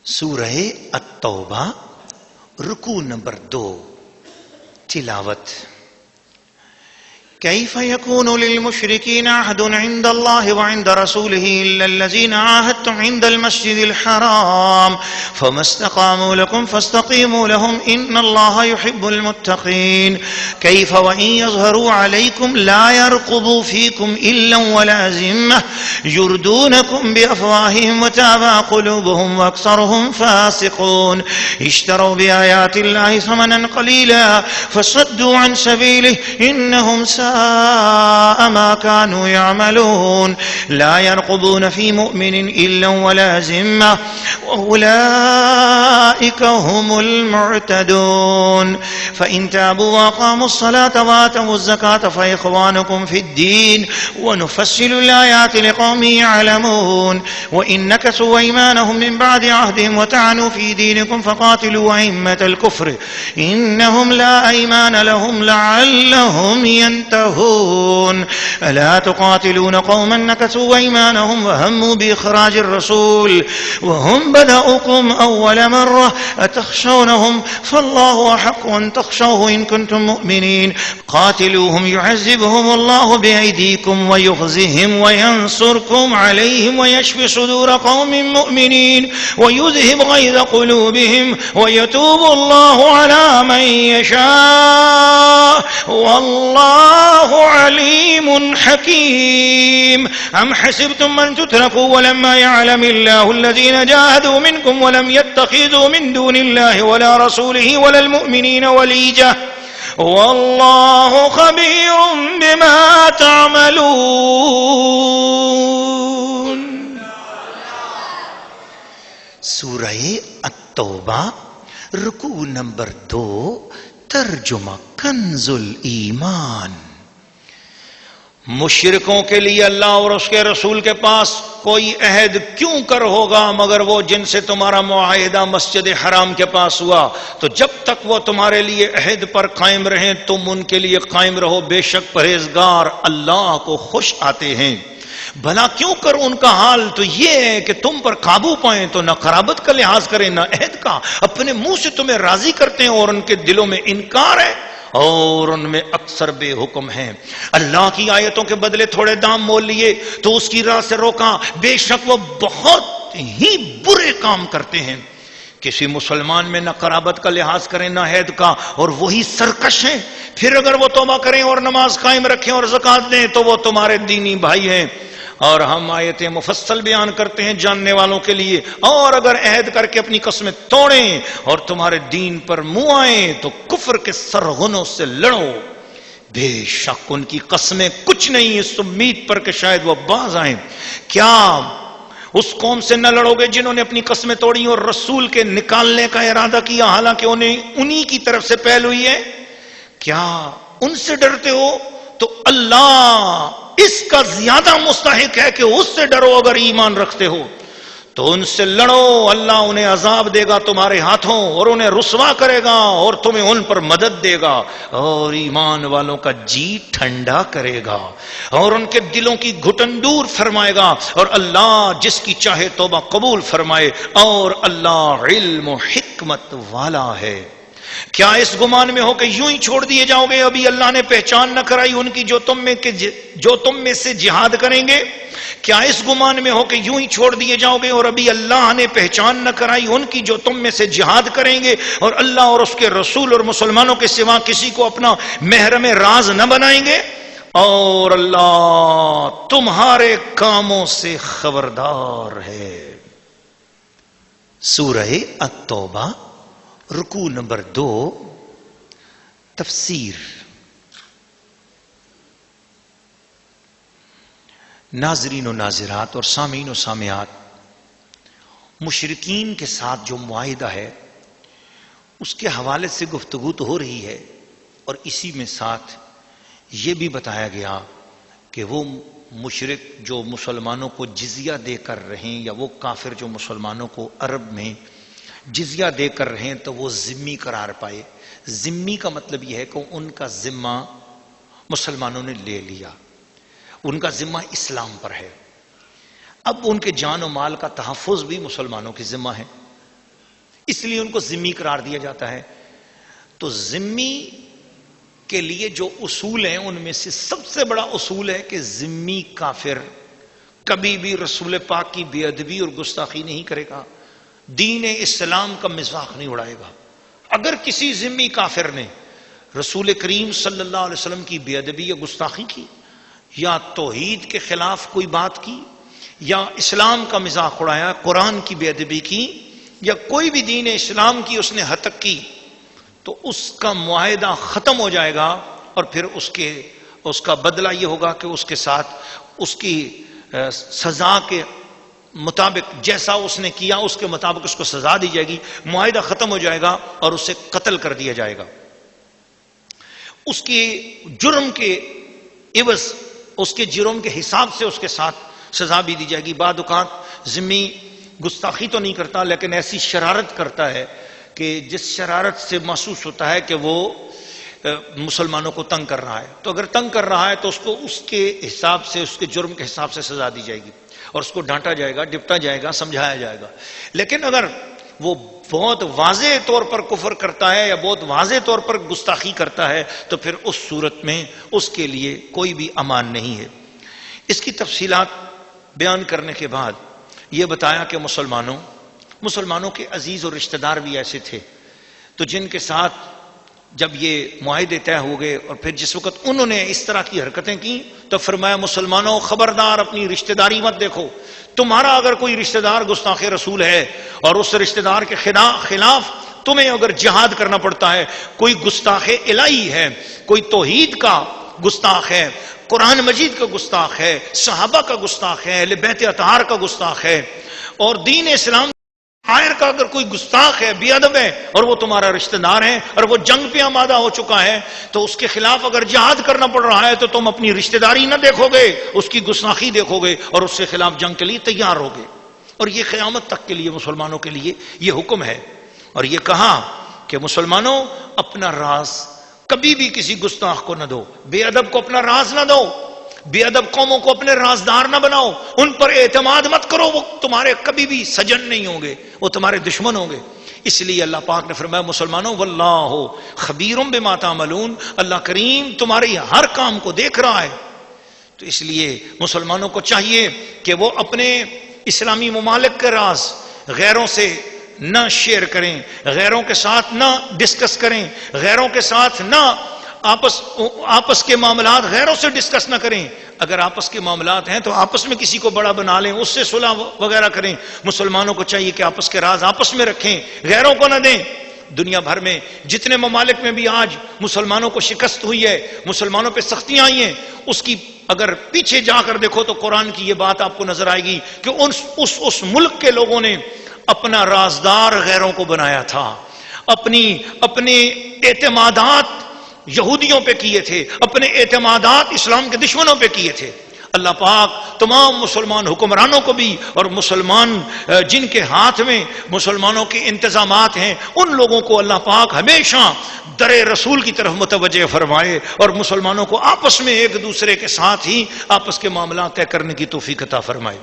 سورہ التوبہ رکوع نمبر 2 تلاوت كيف يكون للمشركين عهد عند الله وعند رسوله إلا الذين عاهدتم عند المسجد الحرام فما استقاموا لكم فاستقيموا لهم إن الله يحب المتقين كيف وإن يظهروا عليكم لا يرقبوا فيكم إلا ولا ذمة يردونكم بأفواههم وتابى قلوبهم وأكثرهم فاسقون اشتروا بآيات الله ثمنا قليلا فصدوا عن سبيله إنهم ساء ما كانوا يعملون لا يرقبون في مؤمن إلا ولا ذمة وأولئك هم المعتدون فإن تابوا وأقاموا الصلاة وآتوا الزكاة فإخوانكم في الدين ونفصل الآيات لقوم يعلمون وإن نكثوا أيمانهم من بعد عهدهم وطعنوا في دينكم فقاتلوا أئمة الكفر إنهم لا أيمان لهم لعلهم ينتهون ألا تقاتلون قوما نكثوا أيمانهم وهموا بإخراج الرسول وهم بدأوكم أول مرة أتخشونهم فالله أحق أن تخشوه إن كنتم مؤمنين قاتلوهم يعذبهم الله بأيديكم ويخزهم وينصركم عليهم ويشفي صدور قوم مؤمنين ويذهب غيظ قلوبهم ويتوب الله على من يشاء والله عليم حكيم أم حسبتم أن تتركوا ولما يعلم الله الذين جاهدوا منكم ولم يتخذوا من دون الله ولا رسوله ولا المؤمنين وليجة والله خبير بما تعملون. سورہ التوبہ رکوع نمبر 2 ترجمہ کنز الایمان. مشرکوں کے لیے اللہ اور اس کے رسول کے پاس کوئی عہد کیوں کر ہوگا مگر وہ جن سے تمہارا معاہدہ مسجد حرام کے پاس ہوا، تو جب تک وہ تمہارے لیے عہد پر قائم رہیں تم ان کے لیے قائم رہو، بے شک پرہیزگار اللہ کو خوش آتے ہیں. بھلا کیوں کر ان کا حال تو یہ ہے کہ تم پر قابو پائیں تو نہ قرابت کا لحاظ کریں نہ عہد کا، اپنے منہ سے تمہیں راضی کرتے ہیں اور ان کے دلوں میں انکار ہے اور ان میں اکثر بے حکم ہیں. اللہ کی آیتوں کے بدلے تھوڑے دام مول لیے تو اس کی راہ سے روکا، بے شک وہ بہت ہی برے کام کرتے ہیں. کسی مسلمان میں نہ قرابت کا لحاظ کریں نہ عہد کا اور وہی سرکش ہیں. پھر اگر وہ توبہ کریں اور نماز قائم رکھیں اور زکات دیں تو وہ تمہارے دینی بھائی ہیں. اور ہم آیتیں مفصل بیان کرتے ہیں جاننے والوں کے لیے. اور اگر عہد کر کے اپنی قسمیں توڑیں اور تمہارے دین پر منہ آئیں تو کفر کے سرغنوں سے لڑو، بے شک ان کی قسمیں کچھ نہیں اس امید پر کہ شاید وہ باز آئیں. کیا اس قوم سے نہ لڑو گے جنہوں نے اپنی قسمیں توڑی اور رسول کے نکالنے کا ارادہ کیا حالانکہ انہی کی طرف سے پہل ہوئی ہے؟ کیا ان سے ڈرتے ہو تو اللہ اس کا زیادہ مستحق ہے کہ اس سے ڈرو. اگر ایمان رکھتے ہو تو ان سے لڑو، اللہ انہیں عذاب دے گا تمہارے ہاتھوں اور انہیں رسوا کرے گا اور تمہیں ان پر مدد دے گا اور ایمان والوں کا جی ٹھنڈا کرے گا اور ان کے دلوں کی گھٹن دور فرمائے گا اور اللہ جس کی چاہے توبہ قبول فرمائے اور اللہ علم و حکمت والا ہے. کیا اس گمان میں ہو کہ یوں ہی چھوڑ دیے جاؤ گے؟ ابھی اللہ نے پہچان نہ کرائی ان کی جو تم میں سے جہاد کریں گے. کیا اس گمان میں ہو کہ یوں ہی چھوڑ دیے جاؤ گے اور ابھی اللہ نے پہچان نہ کرائی ان کی جو تم میں سے جہاد کریں گے اور اللہ اور اس کے رسول اور مسلمانوں کے سوا کسی کو اپنا محرم راز نہ بنائیں گے اور اللہ تمہارے کاموں سے خبردار ہے. سورہ التوبہ رکوع نمبر 2 تفسیر. ناظرین و ناظرات اور سامعین و سامعات، مشرکین کے ساتھ جو معاہدہ ہے اس کے حوالے سے گفتگو تو ہو رہی ہے اور اسی میں ساتھ یہ بھی بتایا گیا کہ وہ مشرک جو مسلمانوں کو جزیہ دے کر رہیں یا وہ کافر جو مسلمانوں کو عرب میں جزیہ دے کر رہے ہیں تو وہ ذمی قرار پائے. ذمی کا مطلب یہ ہے کہ ان کا ذمہ مسلمانوں نے لے لیا، ان کا ذمہ اسلام پر ہے. اب ان کے جان و مال کا تحفظ بھی مسلمانوں کی ذمہ ہے. اس لیے ان کو ذمی قرار دیا جاتا ہے۔ تو ذمی کے لیے جو اصول ہیں ان میں سے سب سے بڑا اصول ہے کہ ذمی کافر کبھی بھی رسول پاک کی بے ادبی اور گستاخی نہیں کرے گا، دین اسلام کا مذاق نہیں اڑائے گا۔ اگر کسی ذمی کافر نے رسول کریم صلی اللہ علیہ وسلم کی بے ادبی یا گستاخی کی، یا توحید کے خلاف کوئی بات کی، یا اسلام کا مذاق اڑایا، قرآن کی بے ادبی کی، یا کوئی بھی دین اسلام کی اس نے ہتک کی، تو اس کا معاہدہ ختم ہو جائے گا، اور پھر اس کا بدلہ یہ ہوگا کہ اس کے ساتھ اس کی سزا کے مطابق جیسا اس نے کیا اس کے مطابق اس کو سزا دی جائے گی، معاہدہ ختم ہو جائے گا اور اسے قتل کر دیا جائے گا۔ اس کے جرم کے عوض، اس کے جرم کے حساب سے اس کے ساتھ سزا بھی دی جائے گی۔ بعض اوقات ذمی گستاخی تو نہیں کرتا لیکن ایسی شرارت کرتا ہے کہ جس شرارت سے محسوس ہوتا ہے کہ وہ مسلمانوں کو تنگ کر رہا ہے، تو اگر تنگ کر رہا ہے تو اس کو اس کے حساب سے، اس کے جرم کے حساب سے سزا دی جائے گی اور اس کو ڈانٹا جائے گا، ڈپٹا جائے گا، سمجھایا جائے گا۔ لیکن اگر وہ بہت واضح طور پر کفر کرتا ہے یا بہت واضح طور پر گستاخی کرتا ہے تو پھر اس صورت میں اس کے لیے کوئی بھی امان نہیں ہے۔ اس کی تفصیلات بیان کرنے کے بعد یہ بتایا کہ مسلمانوں کے عزیز اور رشتہ دار بھی ایسے تھے، تو جن کے ساتھ جب یہ معاہدے طے ہو گئے اور پھر جس وقت انہوں نے اس طرح کی حرکتیں کی تو فرمایا مسلمانوں خبردار اپنی رشتہ داری مت دیکھو، تمہارا اگر کوئی رشتہ دار گستاخ رسول ہے اور اس رشتہ دار کے خلاف تمہیں اگر جہاد کرنا پڑتا ہے، کوئی گستاخ الہی ہے، کوئی توحید کا گستاخ ہے، قرآن مجید کا گستاخ ہے، صحابہ کا گستاخ ہے، اہل بیت اطہار کا گستاخ ہے، اور دین اسلام آئر کا اگر کوئی گستاخ ہے، بے ادب ہے، اور وہ تمہارا رشتہ دار ہے اور وہ جنگ پہ آمادہ ہو چکا ہے، تو اس کے خلاف اگر جہاد کرنا پڑ رہا ہے تو تم اپنی رشتہ داری نہ دیکھو گے، اس کی گستاخی دیکھو گے اور اس کے خلاف جنگ کے لیے تیار ہوگے۔ اور یہ قیامت تک کے لیے مسلمانوں کے لیے یہ حکم ہے۔ اور یہ کہا کہ مسلمانوں اپنا راز کبھی بھی کسی گستاخ کو نہ دو، بے ادب کو اپنا راز نہ دو، بے ادب قوموں کو اپنے رازدار نہ بناؤ، ان پر اعتماد مت کرو، وہ تمہارے کبھی بھی سجن نہیں ہوں گے، وہ تمہارے دشمن ہوں گے۔ اس لیے اللہ پاک نے فرمایا مسلمانوں واللہ خبیر بما تعملون، اللہ کریم تمہارے ہر کام کو دیکھ رہا ہے۔ تو اس لیے مسلمانوں کو چاہیے کہ وہ اپنے اسلامی ممالک کے راز غیروں سے نہ شیئر کریں، غیروں کے ساتھ نہ ڈسکس کریں، غیروں کے ساتھ نہ آپس کے معاملات غیروں سے ڈسکس نہ کریں۔ اگر آپس کے معاملات ہیں تو آپس میں کسی کو بڑا بنا لیں، اس سے صلح وغیرہ کریں۔ مسلمانوں کو چاہیے کہ آپس کے راز آپس میں رکھیں، غیروں کو نہ دیں۔ دنیا بھر میں جتنے ممالک میں بھی آج مسلمانوں کو شکست ہوئی ہے، مسلمانوں پہ سختیاں آئی ہیں، اس کی اگر پیچھے جا کر دیکھو تو قرآن کی یہ بات آپ کو نظر آئے گی کہ اس ملک کے لوگوں نے اپنا رازدار غیروں کو بنایا تھا، اپنے اعتمادات یہودیوں پہ کیے تھے، اپنے اعتمادات اسلام کے دشمنوں پہ کیے تھے۔ اللہ پاک تمام مسلمان حکمرانوں کو بھی اور مسلمان جن کے ہاتھ میں مسلمانوں کے انتظامات ہیں ان لوگوں کو اللہ پاک ہمیشہ در رسول کی طرف متوجہ فرمائے اور مسلمانوں کو آپس میں ایک دوسرے کے ساتھ ہی آپس کے معاملات طے کرنے کی توفیق عطا فرمائے۔